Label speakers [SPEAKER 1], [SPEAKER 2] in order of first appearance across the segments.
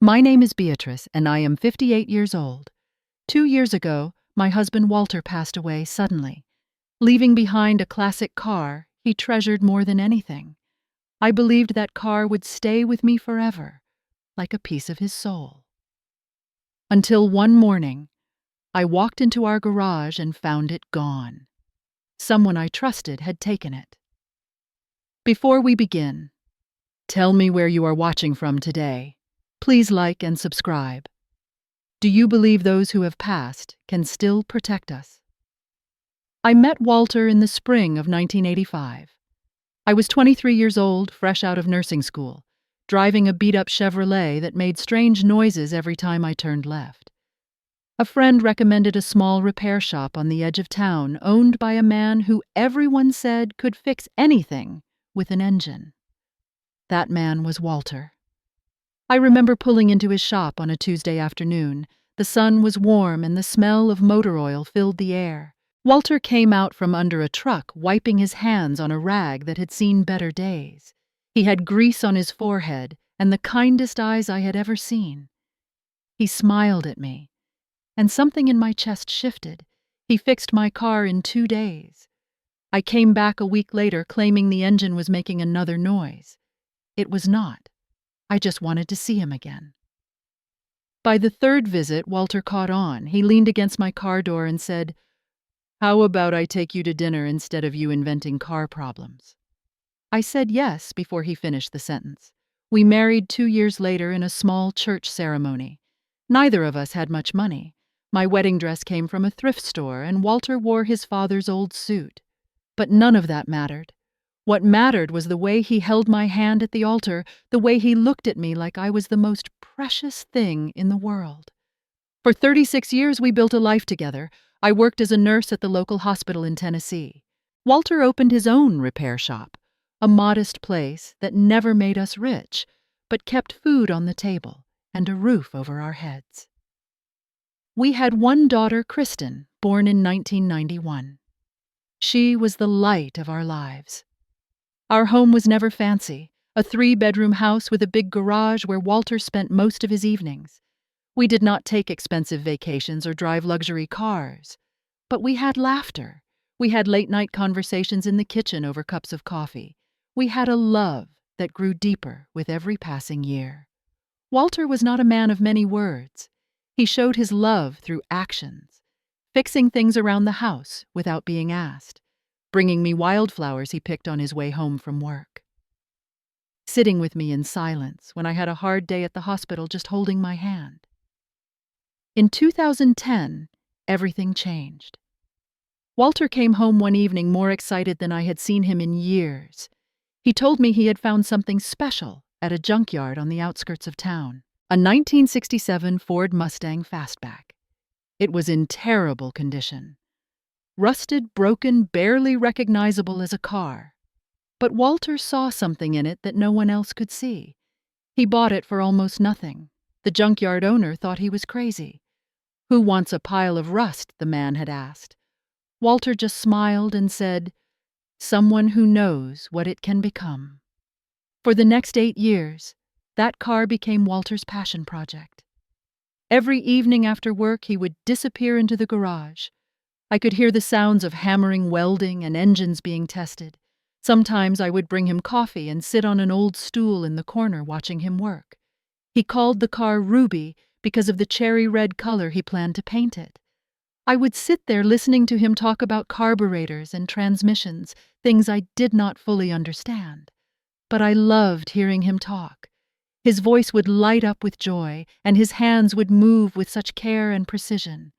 [SPEAKER 1] My name is Beatrice, and I am 58 years old. 2 years ago, my husband Walter passed away suddenly. Leaving behind a classic car he treasured more than anything. I believed that car would stay with me forever, like a piece of his soul. Until one morning, I walked into our garage and found it gone. Someone I trusted had taken it. Before we begin, tell me where you are watching from today. Please like and subscribe. Do you believe those who have passed can still protect us? I met Walter in the spring of 1985. I was 23 years old, fresh out of nursing school, driving a beat-up Chevrolet that made strange noises every time I turned left. A friend recommended a small repair shop on the edge of town owned by a man who everyone said could fix anything with an engine. That man was Walter. I remember pulling into his shop on a Tuesday afternoon. The sun was warm and the smell of motor oil filled the air. Walter came out from under a truck, wiping his hands on a rag that had seen better days. He had grease on his forehead and the kindest eyes I had ever seen. He smiled at me, and something in my chest shifted. He fixed my car in 2 days. I came back a week later claiming the engine was making another noise. It was not. I just wanted to see him again. By the third visit, Walter caught on. He leaned against my car door and said, "How about I take you to dinner instead of you inventing car problems?" I said yes before he finished the sentence. We married 2 years later in a small church ceremony. Neither of us had much money. My wedding dress came from a thrift store, and Walter wore his father's old suit. But none of that mattered. What mattered was the way he held my hand at the altar, the way he looked at me like I was the most precious thing in the world. For 36 years we built a life together. I worked as a nurse at the local hospital in Tennessee. Walter opened his own repair shop, a modest place that never made us rich, but kept food on the table and a roof over our heads. We had one daughter, Kristen, born in 1991. She was the light of our lives. Our home was never fancy, a 3-bedroom house with a big garage where Walter spent most of his evenings. We did not take expensive vacations or drive luxury cars, but we had laughter. We had late-night conversations in the kitchen over cups of coffee. We had a love that grew deeper with every passing year. Walter was not a man of many words. He showed his love through actions, fixing things around the house without being asked, bringing me wildflowers he picked on his way home from work, sitting with me in silence when I had a hard day at the hospital, just holding my hand. In 2010, everything changed. Walter came home one evening more excited than I had seen him in years. He told me he had found something special at a junkyard on the outskirts of town, a 1967 Ford Mustang Fastback. It was in terrible condition. Rusted, broken, barely recognizable as a car. But Walter saw something in it that no one else could see. He bought it for almost nothing. The junkyard owner thought he was crazy. "Who wants a pile of rust?" the man had asked. Walter just smiled and said, "Someone who knows what it can become." For the next 8 years, that car became Walter's passion project. Every evening after work, he would disappear into the garage. I could hear the sounds of hammering, welding, and engines being tested. Sometimes I would bring him coffee and sit on an old stool in the corner watching him work. He called the car Ruby because of the cherry red color he planned to paint it. I would sit there listening to him talk about carburetors and transmissions, things I did not fully understand. But I loved hearing him talk. His voice would light up with joy, and his hands would move with such care and precision.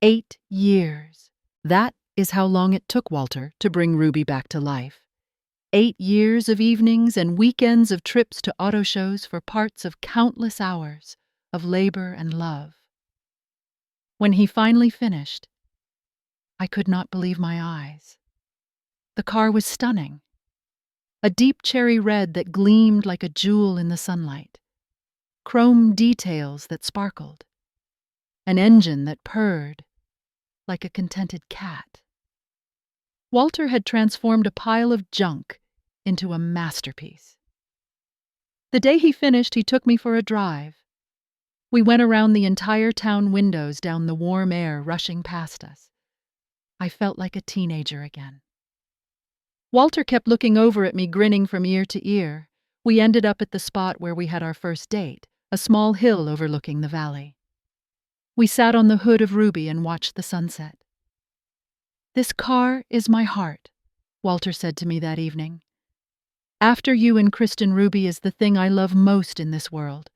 [SPEAKER 1] 8 years. That is how long it took Walter to bring Ruby back to life. 8 years of evenings and weekends of trips to auto shows for parts of countless hours of labor and love. When he finally finished, I could not believe my eyes. The car was stunning. A deep cherry red that gleamed like a jewel in the sunlight. Chrome details that sparkled. An engine that purred like a contented cat. Walter had transformed a pile of junk into a masterpiece. The day he finished, he took me for a drive. We went around the entire town windows down the warm air rushing past us. I felt like a teenager again. Walter kept looking over at me, grinning from ear to ear. We ended up at the spot where we had our first date, a small hill overlooking the valley. We sat on the hood of Ruby and watched the sunset. "This car is my heart," Walter said to me that evening. "After you and Kristen, Ruby is the thing I love most in this world.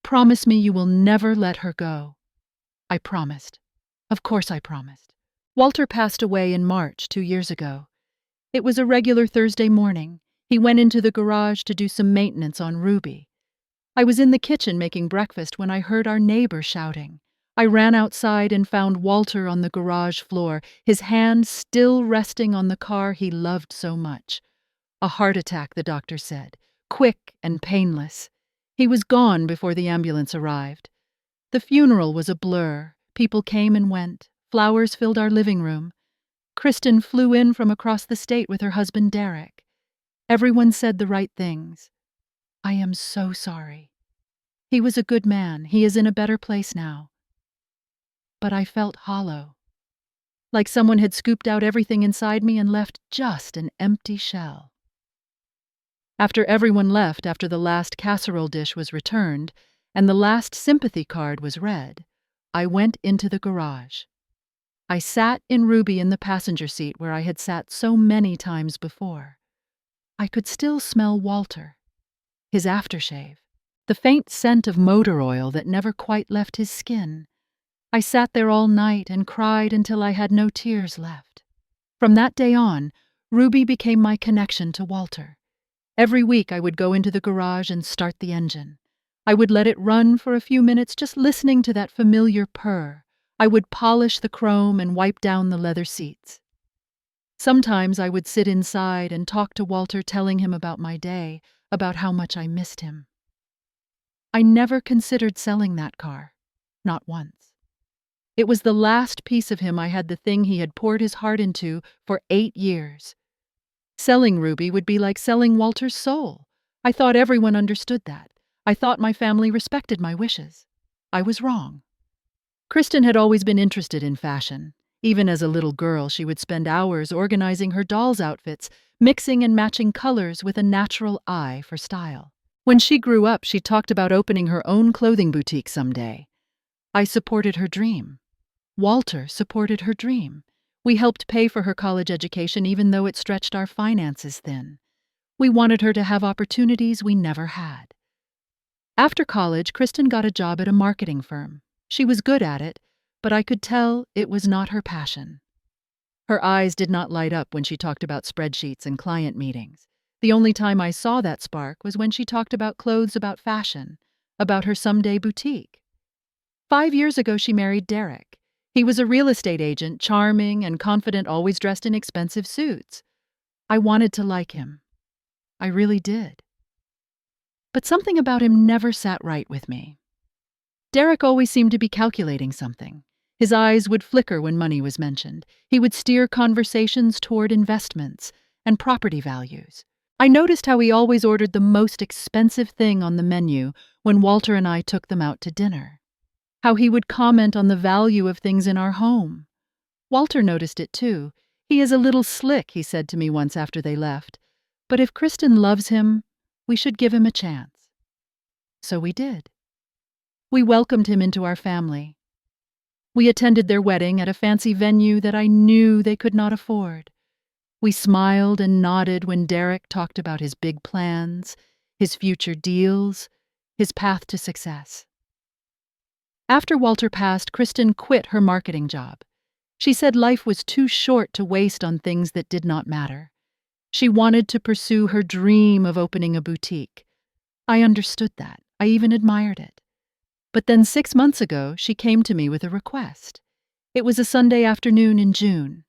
[SPEAKER 1] Promise me you will never let her go." I promised. Of course I promised. Walter passed away in March 2 years ago. It was a regular Thursday morning. He went into the garage to do some maintenance on Ruby. I was in the kitchen making breakfast when I heard our neighbor shouting. I ran outside and found Walter on the garage floor, his hand still resting on the car he loved so much. A heart attack, the doctor said, quick and painless. He was gone before the ambulance arrived. The funeral was a blur. People came and went. Flowers filled our living room. Kristen flew in from across the state with her husband Derek. Everyone said the right things. I am so sorry. He was a good man. He is in a better place now. But I felt hollow, like someone had scooped out everything inside me and left just an empty shell. After everyone left, after the last casserole dish was returned, and the last sympathy card was read, I went into the garage. I sat in Ruby in the passenger seat where I had sat so many times before. I could still smell Walter, his aftershave, the faint scent of motor oil that never quite left his skin. I sat there all night and cried until I had no tears left. From that day on, Ruby became my connection to Walter. Every week I would go into the garage and start the engine. I would let it run for a few minutes just listening to that familiar purr. I would polish the chrome and wipe down the leather seats. Sometimes I would sit inside and talk to Walter, telling him about my day, about how much I missed him. I never considered selling that car, not once. It was the last piece of him I had, the thing he had poured his heart into for 8 years. Selling Ruby would be like selling Walter's soul. I thought everyone understood that. I thought my family respected my wishes. I was wrong. Kristen had always been interested in fashion. Even as a little girl, she would spend hours organizing her doll's outfits, mixing and matching colors with a natural eye for style. When she grew up, she talked about opening her own clothing boutique someday. I supported her dream. Walter supported her dream. We helped pay for her college education even though it stretched our finances thin. We wanted her to have opportunities we never had. After college, Kristen got a job at a marketing firm. She was good at it, but I could tell it was not her passion. Her eyes did not light up when she talked about spreadsheets and client meetings. The only time I saw that spark was when she talked about clothes, about fashion, about her someday boutique. 5 years ago, she married Derek. He was a real estate agent, charming and confident, always dressed in expensive suits. I wanted to like him. I really did. But something about him never sat right with me. Derek always seemed to be calculating something. His eyes would flicker when money was mentioned. He would steer conversations toward investments and property values. I noticed how he always ordered the most expensive thing on the menu when Walter and I took them out to dinner. How he would comment on the value of things in our home. Walter noticed it too. "He is a little slick," he said to me once after they left. "But if Kristen loves him, we should give him a chance." So we did. We welcomed him into our family. We attended their wedding at a fancy venue that I knew they could not afford. We smiled and nodded when Derek talked about his big plans, his future deals, his path to success. After Walter passed, Kristen quit her marketing job. She said life was too short to waste on things that did not matter. She wanted to pursue her dream of opening a boutique. I understood that. I even admired it. But then 6 months ago, she came to me with a request. It was a Sunday afternoon in June.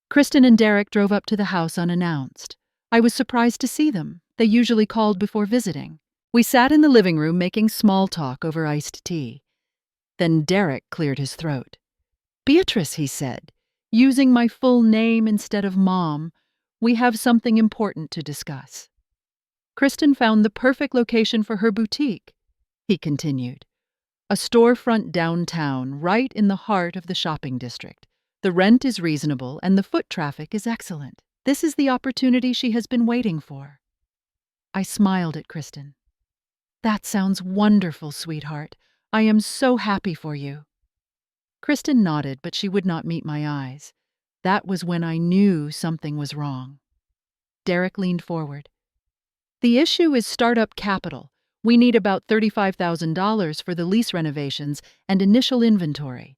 [SPEAKER 1] Kristen and Derek drove up to the house unannounced. I was surprised to see them. They usually called before visiting. We sat in the living room making small talk over iced tea. Then Derek cleared his throat. "Beatrice," he said, using my full name instead of Mom, "we have something important to discuss." Kristen found the perfect location for her boutique, he continued. A storefront downtown, right in the heart of the shopping district. The rent is reasonable and the foot traffic is excellent. This is the opportunity she has been waiting for. I smiled at Kristen. That sounds wonderful, sweetheart. I am so happy for you. Kristen nodded, but she would not meet my eyes. That was when I knew something was wrong. Derek leaned forward. The issue is startup capital. We need about $35,000 for the lease renovations and initial inventory.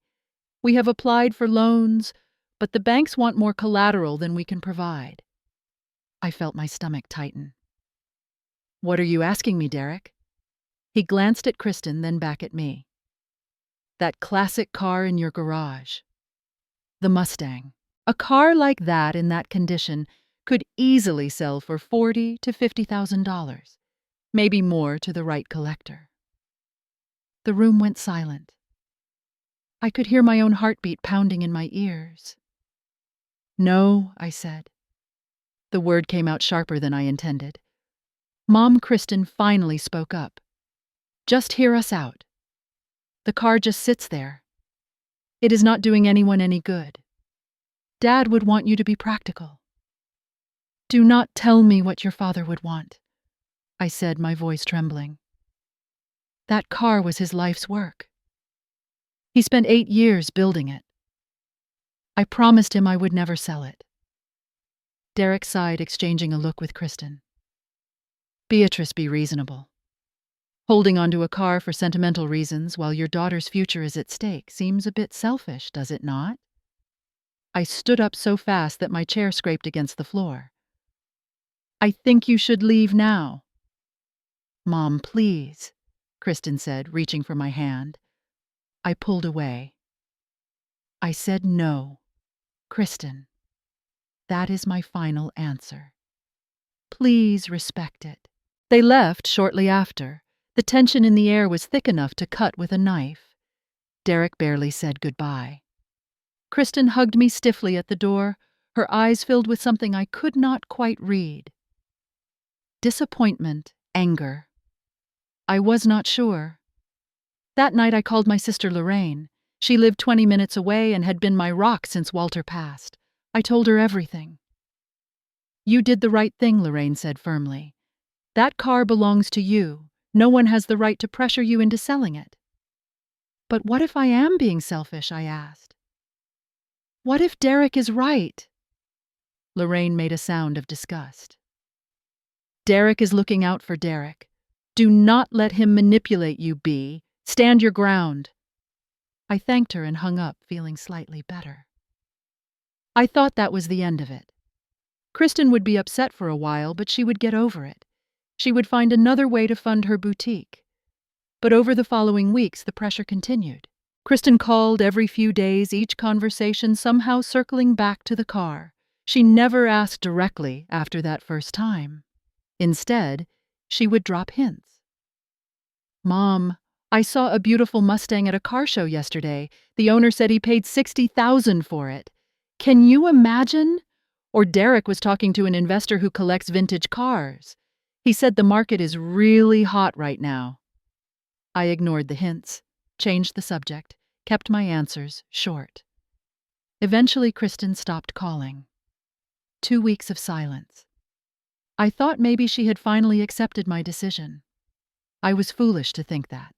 [SPEAKER 1] We have applied for loans, but the banks want more collateral than we can provide. I felt my stomach tighten. What are you asking me, Derek? He glanced at Kristen, then back at me. That classic car in your garage. The Mustang. A car like that in that condition could easily sell for $40,000 to $50,000, maybe more to the right collector. The room went silent. I could hear my own heartbeat pounding in my ears. No, I said. The word came out sharper than I intended. Mom Kristen finally spoke up. Just hear us out. The car just sits there. It is not doing anyone any good. Dad would want you to be practical. Do not tell me what your father would want, I said, my voice trembling. That car was his life's work. He spent 8 years building it. I promised him I would never sell it. Derek sighed, exchanging a look with Kristen. Beatrice, be reasonable. Holding onto a car for sentimental reasons while your daughter's future is at stake seems a bit selfish, does it not? I stood up so fast that my chair scraped against the floor. I think you should leave now. Mom, please, Kristen said, reaching for my hand. I pulled away. I said no. Kristen, that is my final answer. Please respect it. They left shortly after. The tension in the air was thick enough to cut with a knife. Derek barely said goodbye. Kristen hugged me stiffly at the door, her eyes filled with something I could not quite read. Disappointment, anger. I was not sure. That night I called my sister Lorraine. She lived 20 minutes away and had been my rock since Walter passed. I told her everything. You did the right thing, Lorraine said firmly. That car belongs to you. No one has the right to pressure you into selling it. But what if I am being selfish, I asked. What if Derek is right? Lorraine made a sound of disgust. Derek is looking out for Derek. Do not let him manipulate you, Bea. Stand your ground. I thanked her and hung up, feeling slightly better. I thought that was the end of it. Kristen would be upset for a while, but she would get over it. She would find another way to fund her boutique. But over the following weeks, the pressure continued. Kristen called every few days, each conversation somehow circling back to the car. She never asked directly after that first time. Instead, she would drop hints. Mom, I saw a beautiful Mustang at a car show yesterday. The owner said he paid $60,000 for it. Can you imagine? Or Derek was talking to an investor who collects vintage cars. He said the market is really hot right now. I ignored the hints, changed the subject, kept my answers short. Eventually, Kristen stopped calling. 2 weeks of silence. I thought maybe she had finally accepted my decision. I was foolish to think that.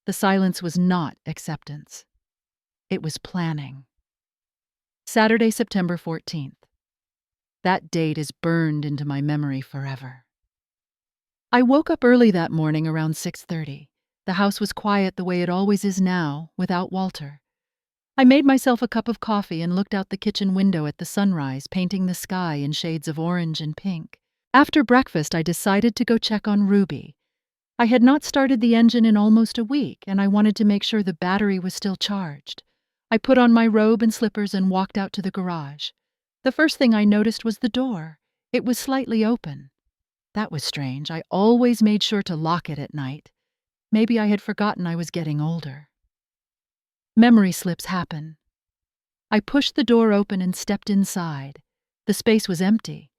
[SPEAKER 1] The silence was not acceptance. It was planning. Saturday, September 14th. That date is burned into my memory forever. I woke up early that morning around 6:30. The house was quiet the way it always is now, without Walter. I made myself a cup of coffee and looked out the kitchen window at the sunrise, painting the sky in shades of orange and pink. After breakfast, I decided to go check on Ruby. I had not started the engine in almost a week, and I wanted to make sure the battery was still charged. I put on my robe and slippers and walked out to the garage. The first thing I noticed was the door. It was slightly open. That was strange. I always made sure to lock it at night. Maybe I had forgotten I was getting older. Memory slips happen. I pushed the door open and stepped inside. The space was empty.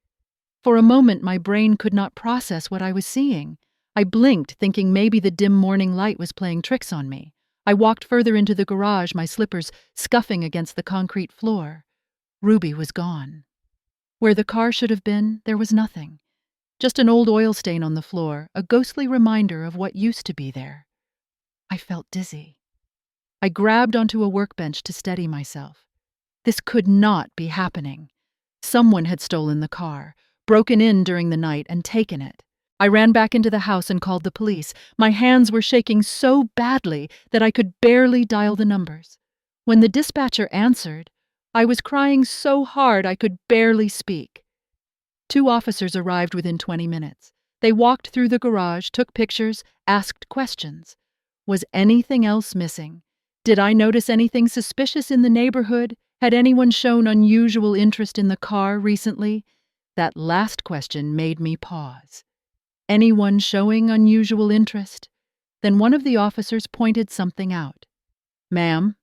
[SPEAKER 1] For a moment, my brain could not process what I was seeing. I blinked, thinking maybe the dim morning light was playing tricks on me. I walked further into the garage, my slippers scuffing against the concrete floor. Ruby was gone. Where the car should have been, there was nothing. Just an old oil stain on the floor, a ghostly reminder of what used to be there. I felt dizzy. I grabbed onto a workbench to steady myself. This could not be happening. Someone had stolen the car, broken in during the night, and taken it. I ran back into the house and called the police. My hands were shaking so badly that I could barely dial the numbers. When the dispatcher answered, I was crying so hard I could barely speak. 2 officers arrived within 20 minutes. They walked through the garage, took pictures, asked questions. Was anything else missing? Did I notice anything suspicious in the neighborhood? Had anyone shown unusual interest in the car recently? That last question made me pause. Anyone showing unusual interest? Then one of the officers pointed something out. "Ma'am,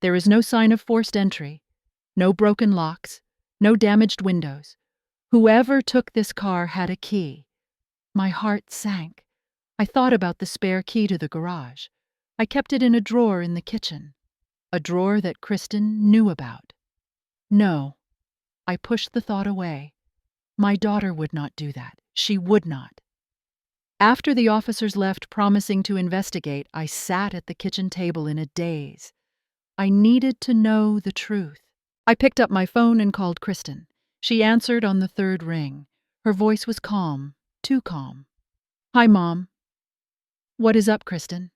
[SPEAKER 1] there is no sign of forced entry, no broken locks, no damaged windows. Whoever took this car had a key." My heart sank. I thought about the spare key to the garage. I kept it in a drawer in the kitchen, a drawer that Kristen knew about. No, I pushed the thought away. My daughter would not do that. She would not. After the officers left, promising to investigate, I sat at the kitchen table in a daze. I needed to know the truth. I picked up my phone and called Kristen. She answered on the 3rd ring. Her voice was calm, too calm. "Hi, Mom." "What is up, Kristen?"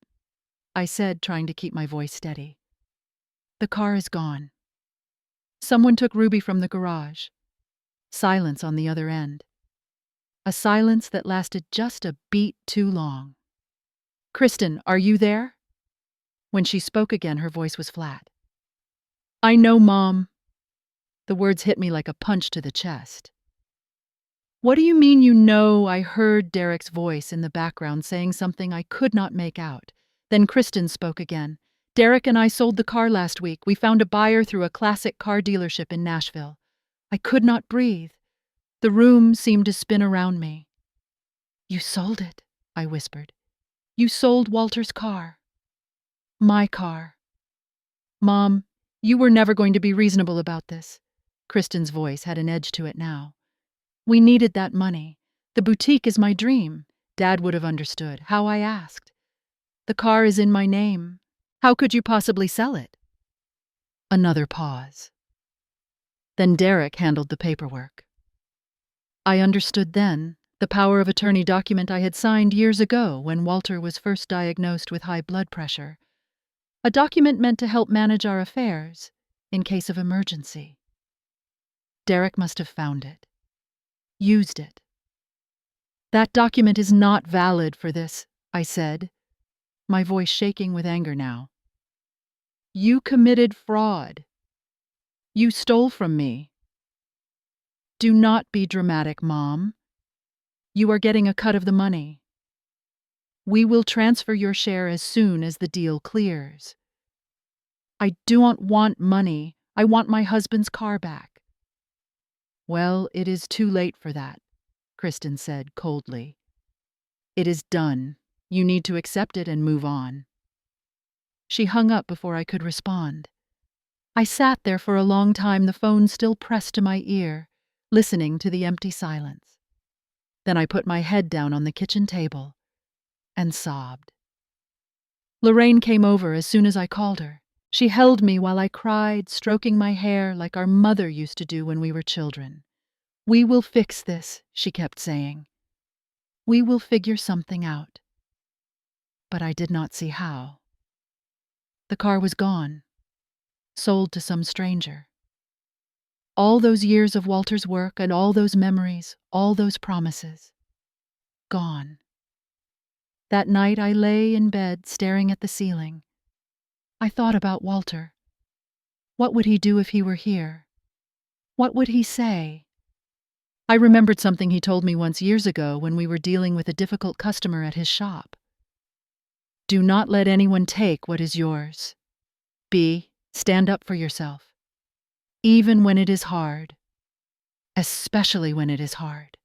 [SPEAKER 1] I said, trying to keep my voice steady. "The car is gone. Someone took Ruby from the garage." Silence on the other end. A silence that lasted just a beat too long. "Kristen, are you there?" When she spoke again, her voice was flat. "I know, Mom." The words hit me like a punch to the chest. "What do you mean you know?" I heard Derek's voice in the background saying something I could not make out. Then Kristen spoke again. "Derek and I sold the car last week. We found a buyer through a classic car dealership in Nashville." I could not breathe. The room seemed to spin around me. "You sold it," I whispered. "You sold Walter's car." "My car." "Mom, you were never going to be reasonable about this." Kristen's voice had an edge to it now. "We needed that money. The boutique is my dream. Dad would have understood how I asked. The car is in my name. How could you possibly sell it?" Another pause. Then Derek handled the paperwork. I understood then the power of attorney document I had signed years ago when Walter was first diagnosed with high blood pressure. A document meant to help manage our affairs in case of emergency. Derek must have found it, used it. "That document is not valid for this," I said, my voice shaking with anger now. "You committed fraud. You stole from me." "Do not be dramatic, Mom. You are getting a cut of the money. We will transfer your share as soon as the deal clears." "I don't want money. I want my husband's car back." "Well, it is too late for that," Kristen said coldly. "It is done. You need to accept it and move on." She hung up before I could respond. I sat there for a long time, the phone still pressed to my ear, listening to the empty silence. Then I put my head down on the kitchen table and sobbed. Lorraine came over as soon as I called her. She held me while I cried, stroking my hair like our mother used to do when we were children. "We will fix this," she kept saying. "We will figure something out." But I did not see how. The car was gone, sold to some stranger. All those years of Walter's work and all those memories, all those promises. Gone. That night I lay in bed staring at the ceiling. I thought about Walter. What would he do if he were here? What would he say? I remembered something he told me once years ago when we were dealing with a difficult customer at his shop. "Do not let anyone take what is yours. Stand up for yourself. Even when it is hard. Especially when it is hard."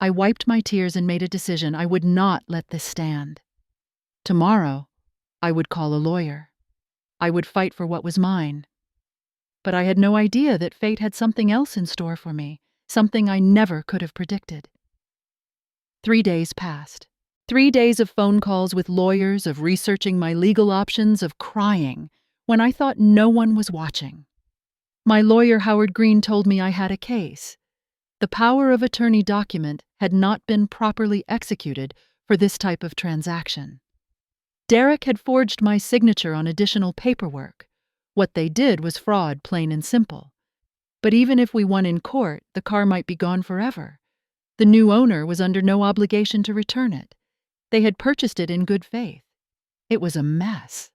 [SPEAKER 1] I wiped my tears and made a decision. I would not let this stand. Tomorrow, I would call a lawyer. I would fight for what was mine. But I had no idea that fate had something else in store for me, something I never could have predicted. 3 days passed. 3 days of phone calls with lawyers, of researching my legal options, of crying, when I thought no one was watching. My lawyer, Howard Green, told me I had a case. The power of attorney document had not been properly executed for this type of transaction. Derek had forged my signature on additional paperwork. What they did was fraud, plain and simple. But even if we won in court, the car might be gone forever. The new owner was under no obligation to return it. They had purchased it in good faith. It was a mess.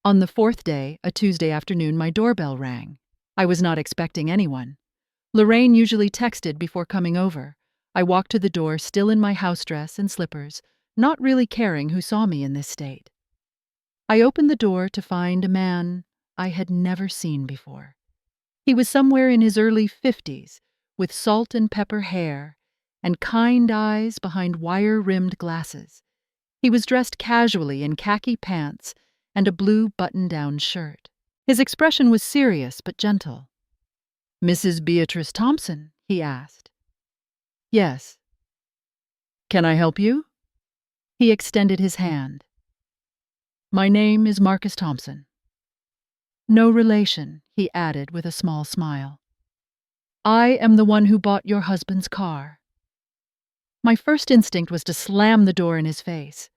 [SPEAKER 1] On the 4th day, a Tuesday afternoon, my doorbell rang. I was not expecting anyone. Lorraine usually texted before coming over. I walked to the door, still in my house dress and slippers, not really caring who saw me in this state. I opened the door to find a man I had never seen before. He was somewhere in his early 50s, with salt and pepper hair and kind eyes behind wire-rimmed glasses. He was dressed casually in khaki pants and a blue button-down shirt. His expression was serious but gentle. "Mrs. Beatrice Thompson?" he asked. "Yes." "Can I help you?" He extended his hand. "My name is Marcus Thompson." "No relation," he added with a small smile. "I am the one who bought your husband's car." My first instinct was to slam the door in his face.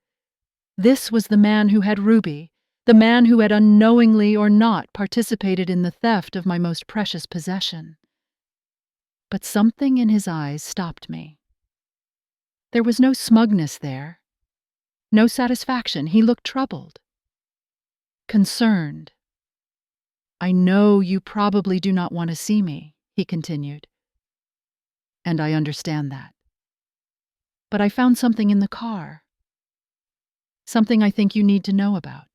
[SPEAKER 1] This was the man who had Ruby, the man who had unknowingly or not participated in the theft of my most precious possession. But something in his eyes stopped me. There was no smugness there, no satisfaction. He looked troubled, concerned. "I know you probably do not want to see me," he continued. "And I understand that. But I found something in the car. Something I think you need to know about."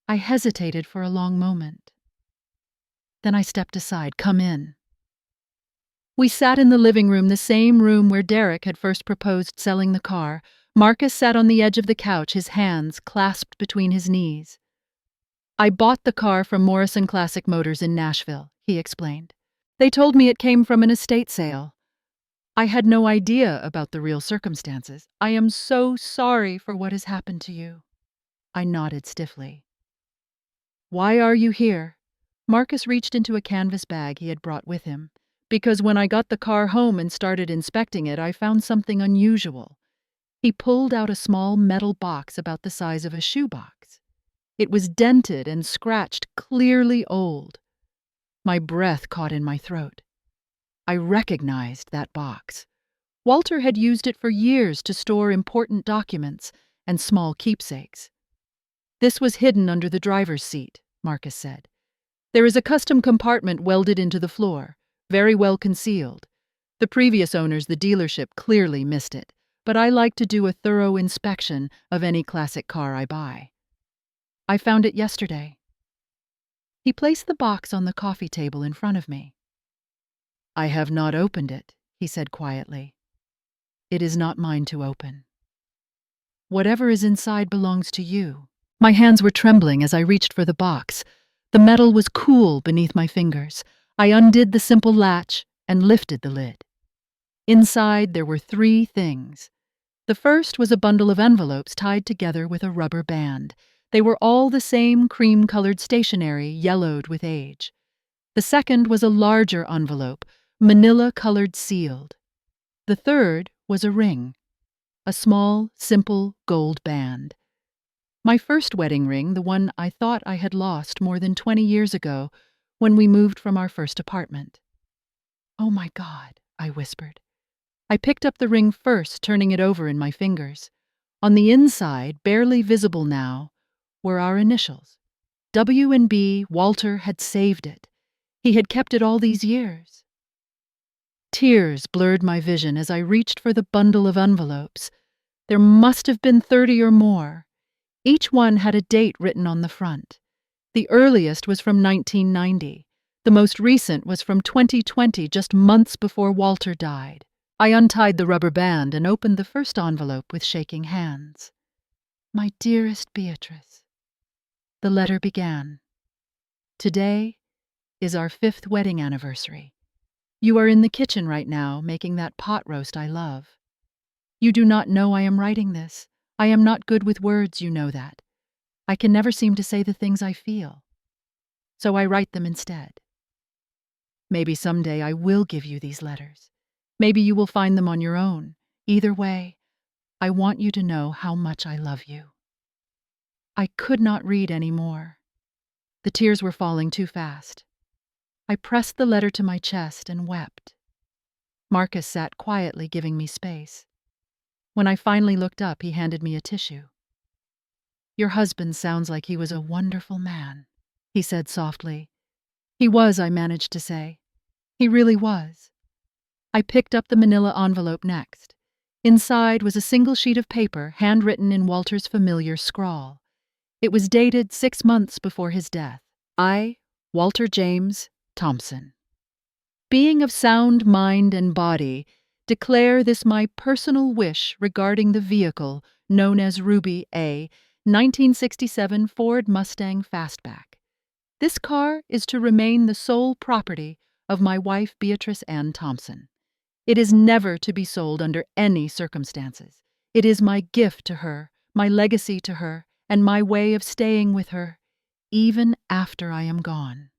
[SPEAKER 1] I hesitated for a long moment. Then I stepped aside. "Come in." We sat in the living room, the same room where Derek had first proposed selling the car. Marcus sat on the edge of the couch, his hands clasped between his knees. "I bought the car from Morrison Classic Motors in Nashville," he explained. "They told me it came from an estate sale. I had no idea about the real circumstances. I am so sorry for what has happened to you." I nodded stiffly. "Why are you here?" Marcus reached into a canvas bag he had brought with him. "Because when I got the car home and started inspecting it, I found something unusual." He pulled out a small metal box about the size of a shoebox. It was dented and scratched, clearly old. My breath caught in my throat. I recognized that box. Walter had used it for years to store important documents and small keepsakes. "This was hidden under the driver's seat," Marcus said. "There is a custom compartment welded into the floor, very well concealed. The previous owners, the dealership, clearly missed it, but I like to do a thorough inspection of any classic car I buy. I found it yesterday." He placed the box on the coffee table in front of me. "I have not opened it," he said quietly. "It is not mine to open. Whatever is inside belongs to you." My hands were trembling as I reached for the box. The metal was cool beneath my fingers. I undid the simple latch and lifted the lid. Inside there were 3 things. The first was a bundle of envelopes tied together with a rubber band. They were all the same cream-colored stationery, yellowed with age. The second was a larger envelope, manila-colored sealed. The third was a ring, a small, simple gold band. My first wedding ring, the one I thought I had lost more than 20 years ago when we moved from our first apartment. "Oh my God," I whispered. I picked up the ring first, turning it over in my fingers. On the inside, barely visible now, were our initials. W&B. Walter had saved it. He had kept it all these years. Tears blurred my vision as I reached for the bundle of envelopes. There must have been 30 or more. Each one had a date written on the front. The earliest was from 1990. The most recent was from 2020, just months before Walter died. I untied the rubber band and opened the first envelope with shaking hands. My dearest Beatrice. The letter began. Today is our 5th wedding anniversary. You are in the kitchen right now, making that pot roast I love. You do not know I am writing this. I am not good with words, you know that. I can never seem to say the things I feel. So I write them instead. Maybe someday I will give you these letters. Maybe you will find them on your own. Either way, I want you to know how much I love you. I could not read any more. The tears were falling too fast. I pressed the letter to my chest and wept. Marcus sat quietly giving me space. When I finally looked up, he handed me a tissue. Your husband sounds like he was a wonderful man, he said softly. He was, I managed to say. He really was. I picked up the manila envelope next. Inside was a single sheet of paper handwritten in Walter's familiar scrawl. It was dated 6 months before his death. I, Walter James Thompson, being of sound mind and body, declare this my personal wish regarding the vehicle known as Ruby A. 1967 Ford Mustang Fastback. This car is to remain the sole property of my wife Beatrice Ann Thompson. It is never to be sold under any circumstances. It is my gift to her, my legacy to her, and my way of staying with her, even after I am gone.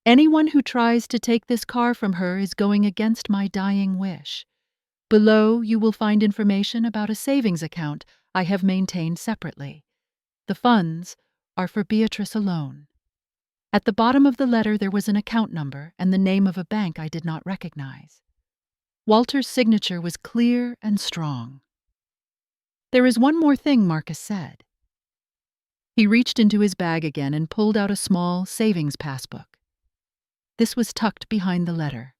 [SPEAKER 1] Anyone who tries to take this car from her is going against my dying wish. Below, you will find information about a savings account I have maintained separately. The funds are for Beatrice alone. At the bottom of the letter there was an account number and the name of a bank I did not recognize. Walter's signature was clear and strong. There is one more thing, Marcus said. He reached into his bag again and pulled out a small savings passbook. This was tucked behind the letter.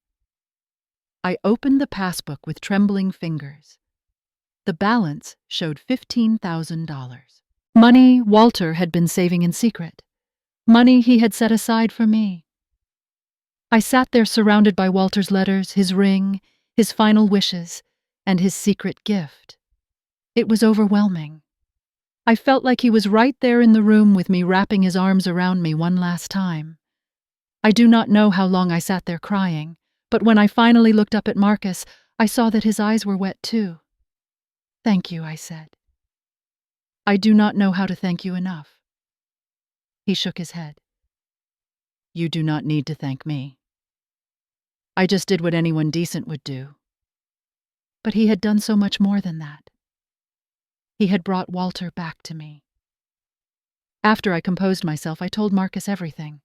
[SPEAKER 1] I opened the passbook with trembling fingers. The balance showed $15,000. Money Walter had been saving in secret. Money he had set aside for me. I sat there surrounded by Walter's letters, his ring, his final wishes, and his secret gift. It was overwhelming. I felt like he was right there in the room with me, wrapping his arms around me one last time. I do not know how long I sat there crying, but when I finally looked up at Marcus, I saw that his eyes were wet too. Thank you, I said. I do not know how to thank you enough. He shook his head. You do not need to thank me. I just did what anyone decent would do. But he had done so much more than that. He had brought Walter back to me. After I composed myself, I told Marcus everything.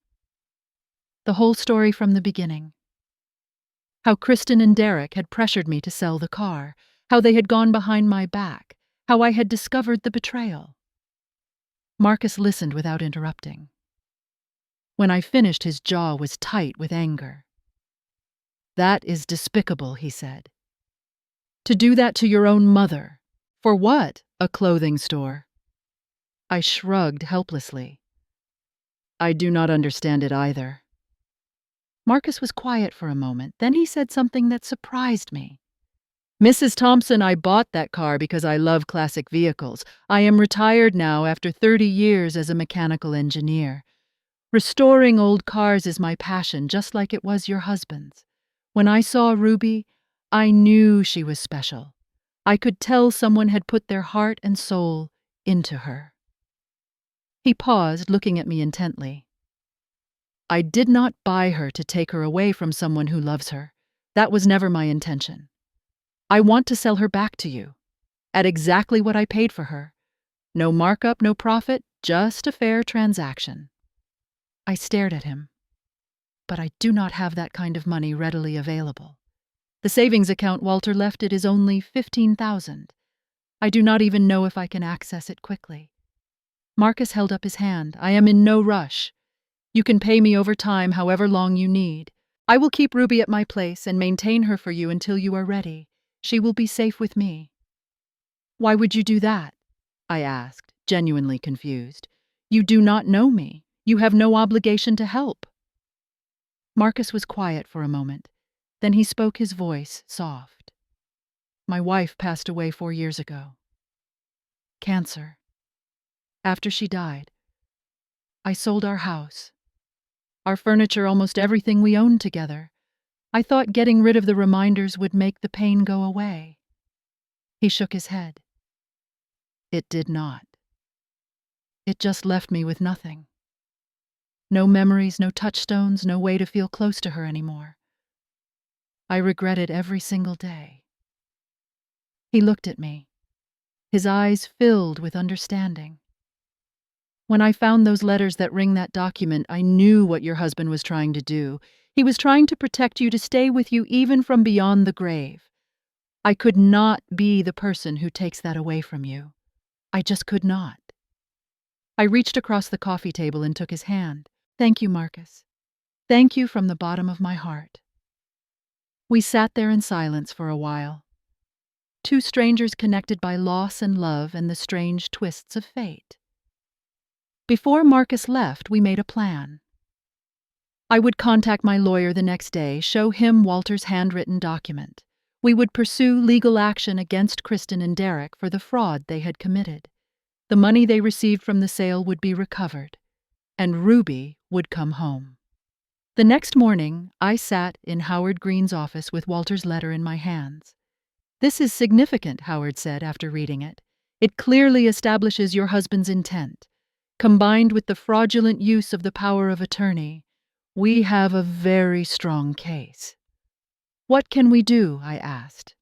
[SPEAKER 1] The whole story from the beginning. How Kristen and Derek had pressured me to sell the car, how they had gone behind my back, how I had discovered the betrayal. Marcus listened without interrupting. When I finished, his jaw was tight with anger. That is despicable, he said. To do that to your own mother. For what? A clothing store. I shrugged helplessly. I do not understand it either. Marcus was quiet for a moment. Then he said something that surprised me. Mrs. Thompson, I bought that car because I love classic vehicles. I am retired now after 30 years as a mechanical engineer. Restoring old cars is my passion, just like it was your husband's. When I saw Ruby, I knew she was special. I could tell someone had put their heart and soul into her. He paused, looking at me intently. I did not buy her to take her away from someone who loves her. That was never my intention. I want to sell her back to you, at exactly what I paid for her. No markup, no profit, just a fair transaction. I stared at him. But I do not have that kind of money readily available. The savings account Walter left it is only $15,000. I do not even know if I can access it quickly. Marcus held up his hand. I am in no rush. You can pay me over time however long you need. I will keep Ruby at my place and maintain her for you until you are ready. She will be safe with me. Why would you do that? I asked, genuinely confused. You do not know me. You have no obligation to help. Marcus was quiet for a moment. Then he spoke, his voice soft. My wife passed away 4 years ago. Cancer. After she died, I sold our house, our furniture, almost everything we owned together. I thought getting rid of the reminders would make the pain go away. He shook his head. It did not. It just left me with nothing. No memories, no touchstones, no way to feel close to her anymore. I regret it every single day. He looked at me, his eyes filled with understanding. When I found those letters that ring that document, I knew what your husband was trying to do. He was trying to protect you, to stay with you even from beyond the grave. I could not be the person who takes that away from you. I just could not. I reached across the coffee table and took his hand. Thank you, Marcus. Thank you from the bottom of my heart. We sat there in silence for a while. Two strangers connected by loss and love and the strange twists of fate. Before Marcus left, we made a plan. I would contact my lawyer the next day, show him Walter's handwritten document. We would pursue legal action against Kristen and Derek for the fraud they had committed. The money they received from the sale would be recovered, and Ruby would come home. The next morning, I sat in Howard Green's office with Walter's letter in my hands. This is significant, Howard said after reading it. It clearly establishes your husband's intent. Combined with the fraudulent use of the power of attorney, we have a very strong case. What can we do? I asked.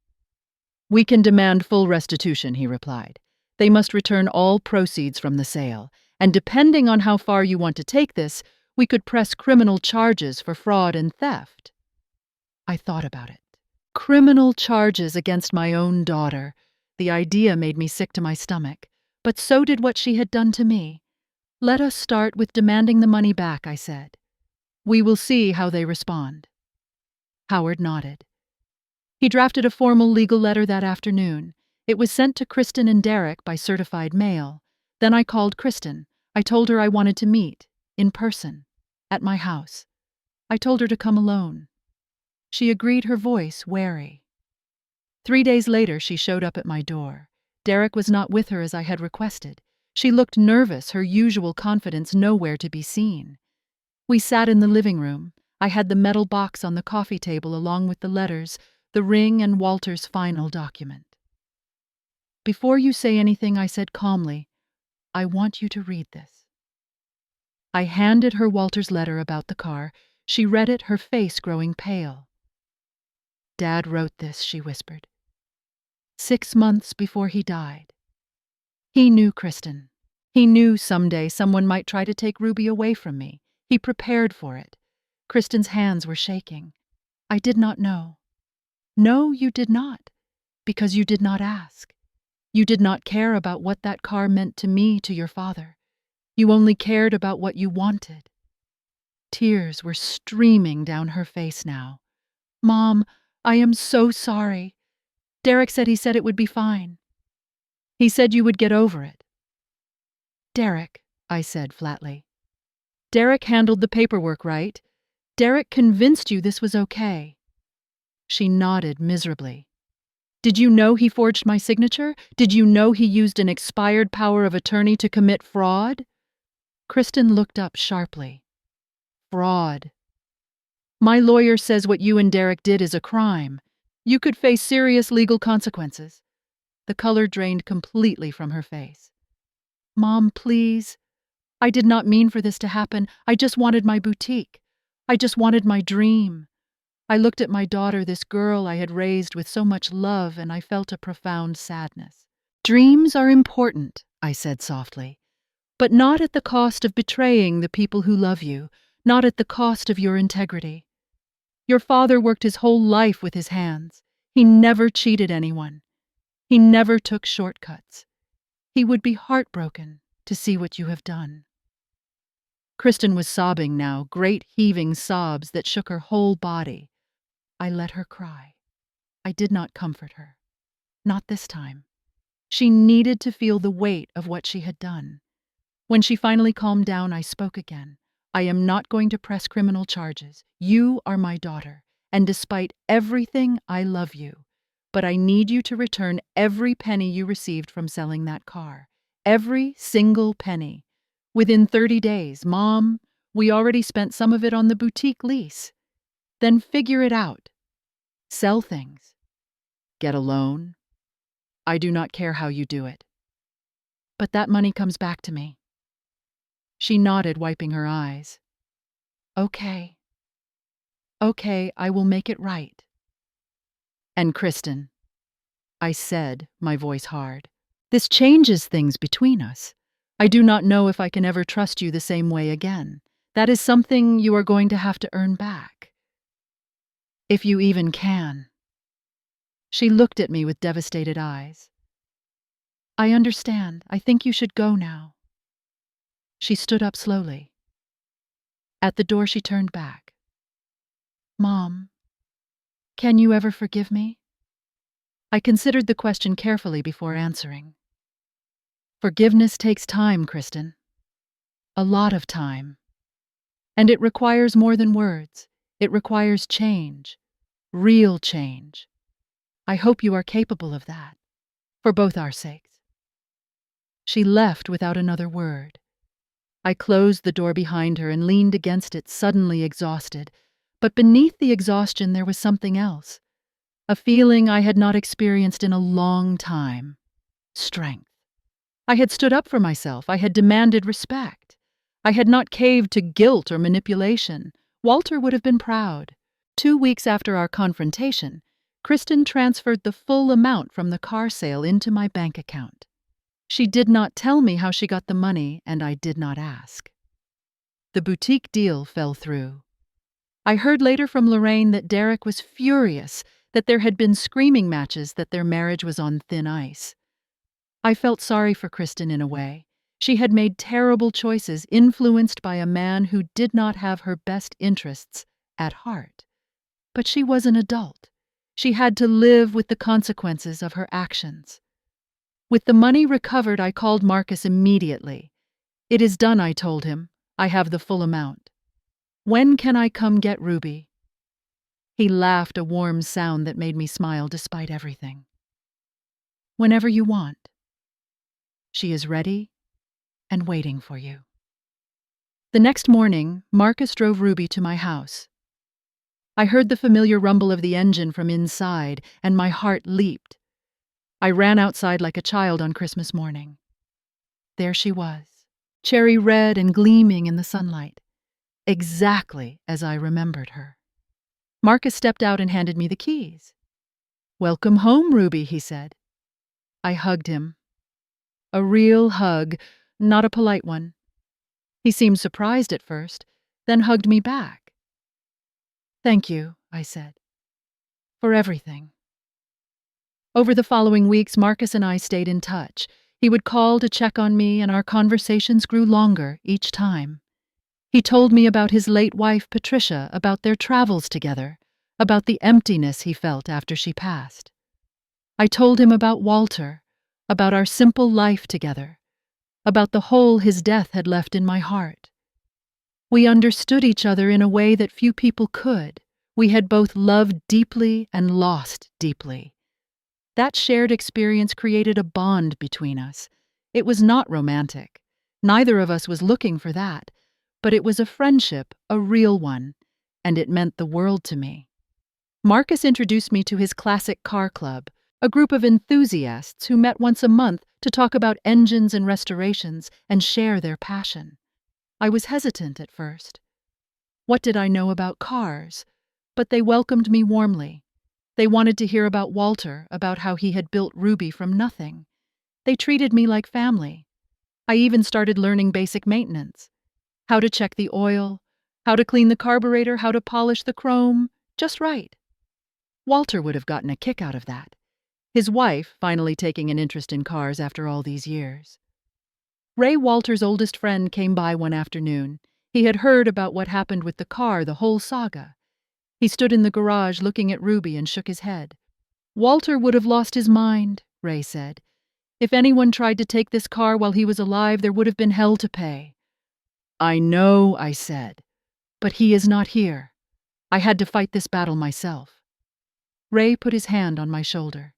[SPEAKER 1] We can demand full restitution, he replied. They must return all proceeds from the sale, and depending on how far you want to take this, we could press criminal charges for fraud and theft. I thought about it. Criminal charges against my own daughter. The idea made me sick to my stomach, but so did what she had done to me. Let us start with demanding the money back, I said. We will see how they respond. Howard nodded. He drafted a formal legal letter that afternoon. It was sent to Kristen and Derek by certified mail. Then I called Kristen. I told her I wanted to meet, in person, at my house. I told her to come alone. She agreed, her voice wary. 3 days later, she showed up at my door. Derek was not with her as I had requested. She looked nervous, her usual confidence nowhere to be seen. We sat in the living room. I had the metal box on the coffee table along with the letters, the ring, and Walter's final document. Before you say anything, I said calmly, I want you to read this. I handed her Walter's letter about the car. She read it, her face growing pale. Dad wrote this, she whispered. 6 months before he died. He knew Kristen. He knew someday someone might try to take Ruby away from me. He prepared for it. Kristen's hands were shaking. I did not know. No, you did not, because you did not ask. You did not care about what that car meant to me, to your father. You only cared about what you wanted. Tears were streaming down her face now. Mom, I am so sorry. Derek said it would be fine. He said you would get over it. Derek, I said flatly. Derek handled the paperwork, right? Derek convinced you this was okay. She nodded miserably. Did you know he forged my signature? Did you know he used an expired power of attorney to commit fraud? Kristen looked up sharply. Fraud. My lawyer says what you and Derek did is a crime. You could face serious legal consequences. The color drained completely from her face. Mom, please. I did not mean for this to happen. I just wanted my boutique. I just wanted my dream. I looked at my daughter, this girl I had raised with so much love, and I felt a profound sadness. Dreams are important, I said softly, but not at the cost of betraying the people who love you, not at the cost of your integrity. Your father worked his whole life with his hands. He never cheated anyone. He never took shortcuts. He would be heartbroken to see what you have done. Kristen was sobbing now, great heaving sobs that shook her whole body. I let her cry. I did not comfort her. Not this time. She needed to feel the weight of what she had done. When she finally calmed down, I spoke again. I am not going to press criminal charges. You are my daughter, and despite everything, I love you. but I need you to return every penny you received from selling that car. Every single penny. Within 30 days, Mom, we already spent some of it on the boutique lease. Then figure it out. Sell things. Get a loan. I do not care how you do it. But that money comes back to me. She nodded, wiping her eyes. Okay. Okay, I will make it right. And Kristen, I said, my voice hard, this changes things between us. I do not know if I can ever trust you the same way again. That is something you are going to have to earn back. If you even can. She looked at me with devastated eyes. I understand. I think you should go now. She stood up slowly. At the door, she turned back. Mom, can you ever forgive me? I considered the question carefully before answering. Forgiveness takes time, Kristen. A lot of time. And it requires more than words. It requires change. Real change. I hope you are capable of that. For both our sakes. She left without another word. I closed the door behind her and leaned against it, suddenly exhausted. But beneath the exhaustion there was something else. A feeling I had not experienced in a long time. Strength. I had stood up for myself. I had demanded respect. I had not caved to guilt or manipulation. Walter would have been proud. 2 weeks after our confrontation, Kristen transferred the full amount from the car sale into my bank account. She did not tell me how she got the money, and I did not ask. The boutique deal fell through. I heard later from Lorraine that Derek was furious, that there had been screaming matches, that their marriage was on thin ice. I felt sorry for Kristen in a way. She had made terrible choices, influenced by a man who did not have her best interests at heart. But she was an adult. She had to live with the consequences of her actions. With the money recovered, I called Marcus immediately. It is done, I told him. I have the full amount. When can I come get Ruby? He laughed, a warm sound that made me smile despite everything. Whenever you want. She is ready and waiting for you. The next morning, Marcus drove Ruby to my house. I heard the familiar rumble of the engine from inside, and my heart leaped. I ran outside like a child on Christmas morning. There she was, cherry red and gleaming in the sunlight, exactly as I remembered her. Marcus stepped out and handed me the keys. Welcome home, Ruby, he said. I hugged him. A real hug, not a polite one. He seemed surprised at first, then hugged me back. Thank you, I said, for everything. Over the following weeks, Marcus and I stayed in touch. He would call to check on me, and our conversations grew longer each time. He told me about his late wife, Patricia, about their travels together, about the emptiness he felt after she passed. I told him about Walter, about our simple life together, about the hole his death had left in my heart. We understood each other in a way that few people could. We had both loved deeply and lost deeply. That shared experience created a bond between us. It was not romantic. Neither of us was looking for that, but it was a friendship, a real one, and it meant the world to me. Marcus introduced me to his classic car club, a group of enthusiasts who met once a month to talk about engines and restorations and share their passion. I was hesitant at first. What did I know about cars? But they welcomed me warmly. They wanted to hear about Walter, about how he had built Ruby from nothing. They treated me like family. I even started learning basic maintenance. How to check the oil, how to clean the carburetor, how to polish the chrome, just right. Walter would have gotten a kick out of that. His wife finally taking an interest in cars after all these years. Ray, Walter's oldest friend, came by one afternoon. He had heard about what happened with the car, the whole saga. He stood in the garage looking at Ruby and shook his head. Walter would have lost his mind, Ray said. If anyone tried to take this car while he was alive, there would have been hell to pay. I know, I said, but he is not here. I had to fight this battle myself. Ray put his hand on my shoulder.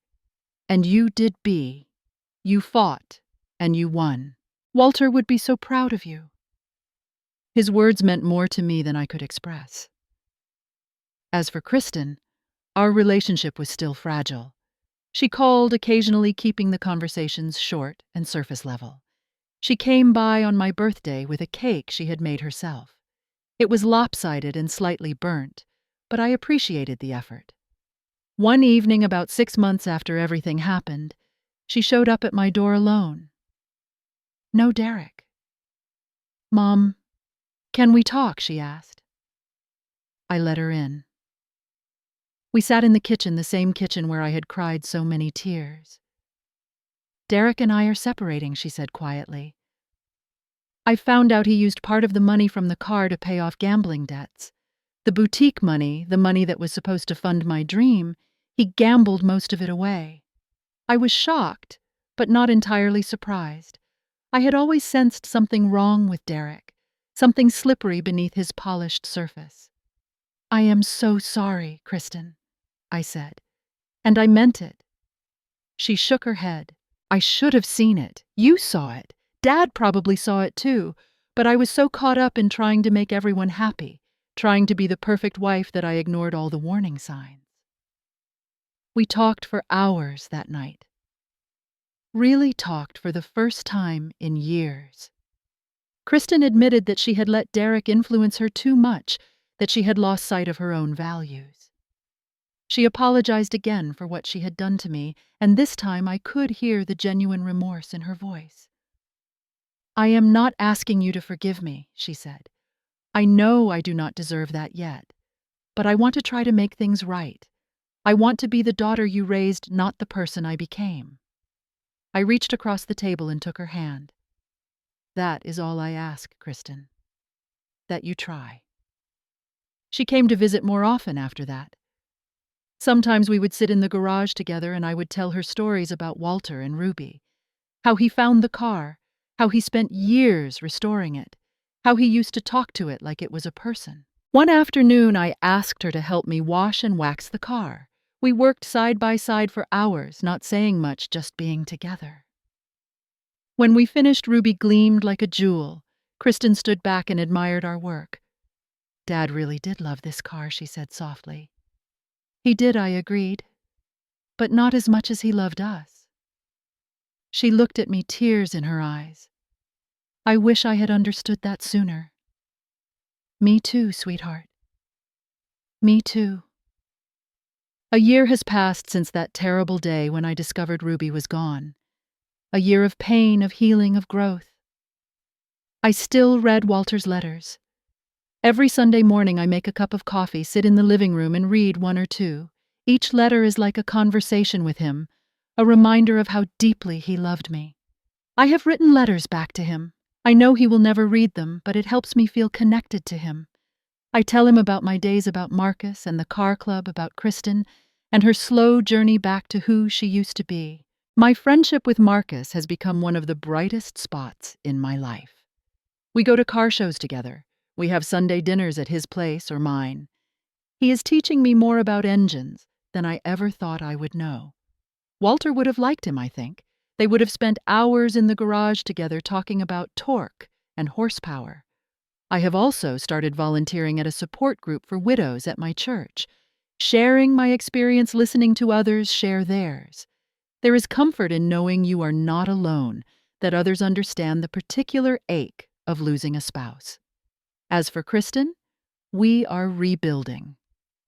[SPEAKER 1] "And you did B. You fought, and you won. Walter would be so proud of you." His words meant more to me than I could express. As for Kristen, our relationship was still fragile. She called, occasionally keeping the conversations short and surface level. She came by on my birthday with a cake she had made herself. It was lopsided and slightly burnt, but I appreciated the effort. One evening, about 6 months after everything happened, she showed up at my door alone. No Derek. "Mom, can we talk?" she asked. I let her in. We sat in the kitchen, the same kitchen where I had cried so many tears. "Derek and I are separating," she said quietly. "I found out he used part of the money from the car to pay off gambling debts. The boutique money, the money that was supposed to fund my dream, he gambled most of it away." I was shocked, but not entirely surprised. I had always sensed something wrong with Derek, something slippery beneath his polished surface. "I am so sorry, Kristen," I said, "and I meant it." She shook her head. "I should have seen it. You saw it. Dad probably saw it too, but I was so caught up in trying to make everyone happy, trying to be the perfect wife that I ignored all the warning signs." We talked for hours that night. Really talked for the first time in years. Kristen admitted that she had let Derek influence her too much, that she had lost sight of her own values. She apologized again for what she had done to me, and this time I could hear the genuine remorse in her voice. "I am not asking you to forgive me," she said. "I know I do not deserve that yet, but I want to try to make things right. I want to be the daughter you raised, not the person I became." I reached across the table and took her hand. "That is all I ask, Kristen. That you try." She came to visit more often after that. Sometimes we would sit in the garage together and I would tell her stories about Walter and Ruby. How he found the car, how he spent years restoring it, how he used to talk to it like it was a person. One afternoon I asked her to help me wash and wax the car. We worked side by side for hours, not saying much, just being together. When we finished, Ruby gleamed like a jewel. Kristen stood back and admired our work. "Dad really did love this car," she said softly. "He did," I agreed, "but not as much as he loved us." She looked at me, tears in her eyes. "I wish I had understood that sooner." "Me too, sweetheart. Me too." A year has passed since that terrible day when I discovered Ruby was gone. A year of pain, of healing, of growth. I still read Walter's letters. Every Sunday morning I make a cup of coffee, sit in the living room and read one or two. Each letter is like a conversation with him, a reminder of how deeply he loved me. I have written letters back to him. I know he will never read them, but it helps me feel connected to him. I tell him about my days, about Marcus and the car club, about Kristen, and her slow journey back to who she used to be. My friendship with Marcus has become one of the brightest spots in my life. We go to car shows together. We have Sunday dinners at his place or mine. He is teaching me more about engines than I ever thought I would know. Walter would have liked him, I think. They would have spent hours in the garage together talking about torque and horsepower. I have also started volunteering at a support group for widows at my church, sharing my experience, listening to others share theirs. There is comfort in knowing you are not alone, that others understand the particular ache of losing a spouse. As for Kristen, we are rebuilding.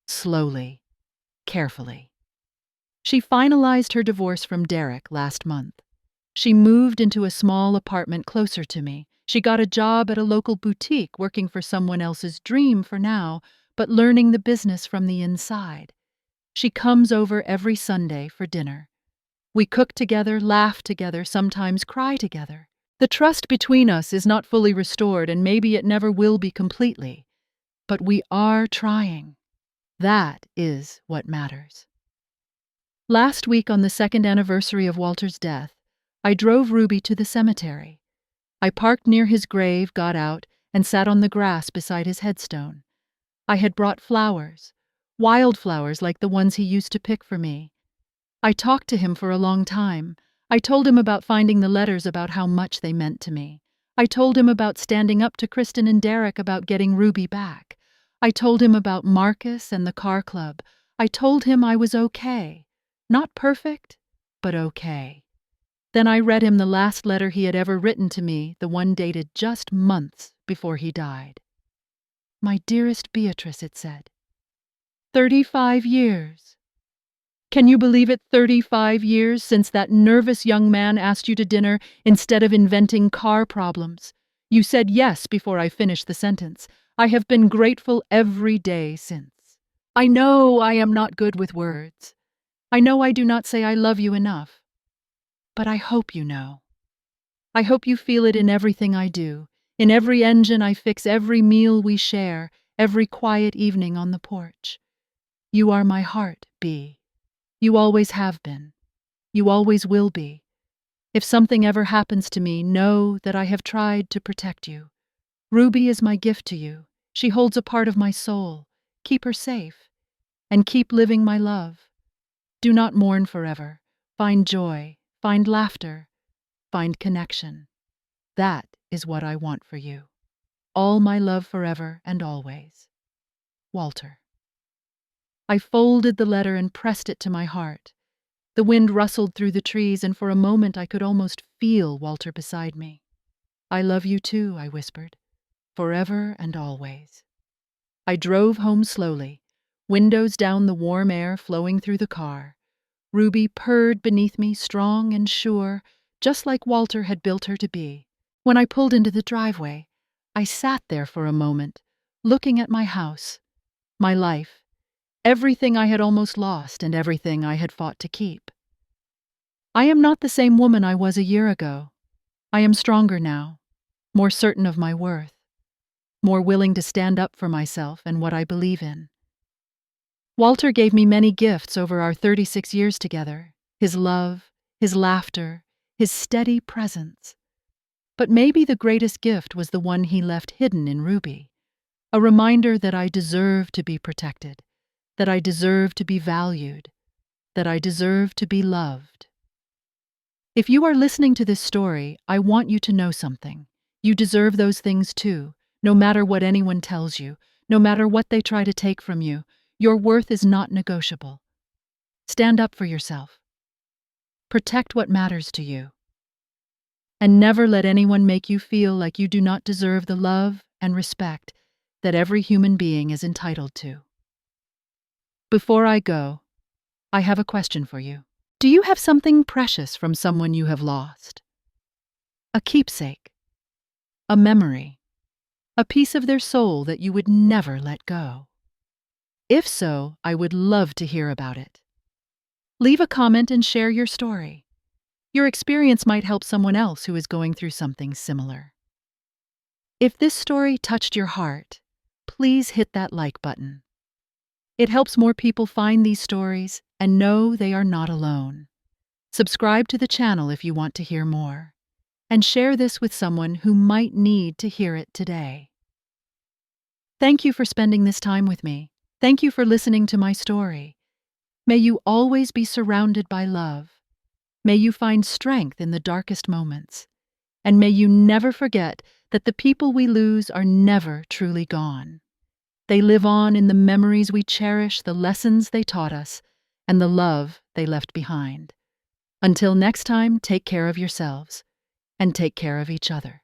[SPEAKER 1] Slowly, carefully. She finalized her divorce from Derek last month. She moved into a small apartment closer to me. She got a job at a local boutique, working for someone else's dream for now, but learning the business from the inside. She comes over every Sunday for dinner. We cook together, laugh together, sometimes cry together. The trust between us is not fully restored, and maybe it never will be completely. But we are trying. That is what matters. Last week, on the 2nd anniversary of Walter's death, I drove Ruby to the cemetery. I parked near his grave, got out, and sat on the grass beside his headstone. I had brought flowers, wildflowers like the ones he used to pick for me. I talked to him for a long time. I told him about finding the letters, about how much they meant to me. I told him about standing up to Kristen and Derek about getting Ruby back. I told him about Marcus and the car club. I told him I was okay. Not perfect, but okay. Then I read him the last letter he had ever written to me, the one dated just months before he died. "My dearest Beatrice," it said. 35 years. Can you believe it? 35 years since that nervous young man asked you to dinner instead of inventing car problems. You said yes before I finished the sentence. I have been grateful every day since. I know I am not good with words. I know I do not say I love you enough. But I hope you know. I hope you feel it in everything I do, in every engine I fix, every meal we share, every quiet evening on the porch. You are my heart, Bea. You always have been. You always will be. If something ever happens to me, know that I have tried to protect you. Ruby is my gift to you. She holds a part of my soul. Keep her safe. And keep living my love. Do not mourn forever. Find joy. Find laughter. Find connection. That is what I want for you. All my love forever and always. Walter. I folded the letter and pressed it to my heart. The wind rustled through the trees, and for a moment I could almost feel Walter beside me. I love you too, I whispered. Forever and always. I drove home slowly, windows down, the warm air flowing through the car. Ruby purred beneath me, strong and sure, just like Walter had built her to be. When I pulled into the driveway, I sat there for a moment, looking at my house, my life, everything I had almost lost and everything I had fought to keep. I am not the same woman I was a year ago. I am stronger now, more certain of my worth, more willing to stand up for myself and what I believe in. Walter gave me many gifts over our 36 years together, his love, his laughter, his steady presence. But maybe the greatest gift was the one he left hidden in Ruby, a reminder that I deserve to be protected, that I deserve to be valued, that I deserve to be loved. If you are listening to this story, I want you to know something. You deserve those things too, no matter what anyone tells you, no matter what they try to take from you. Your worth is not negotiable. Stand up for yourself. Protect what matters to you. And never let anyone make you feel like you do not deserve the love and respect that every human being is entitled to. Before I go, I have a question for you. Do you have something precious from someone you have lost? A keepsake, a memory, a piece of their soul that you would never let go? If so, I would love to hear about it. Leave a comment and share your story. Your experience might help someone else who is going through something similar. If this story touched your heart, please hit that like button. It helps more people find these stories and know they are not alone. Subscribe to the channel if you want to hear more. And share this with someone who might need to hear it today. Thank you for spending this time with me. Thank you for listening to my story. May you always be surrounded by love. May you find strength in the darkest moments. And may you never forget that the people we lose are never truly gone. They live on in the memories we cherish, the lessons they taught us, and the love they left behind. Until next time, take care of yourselves and take care of each other.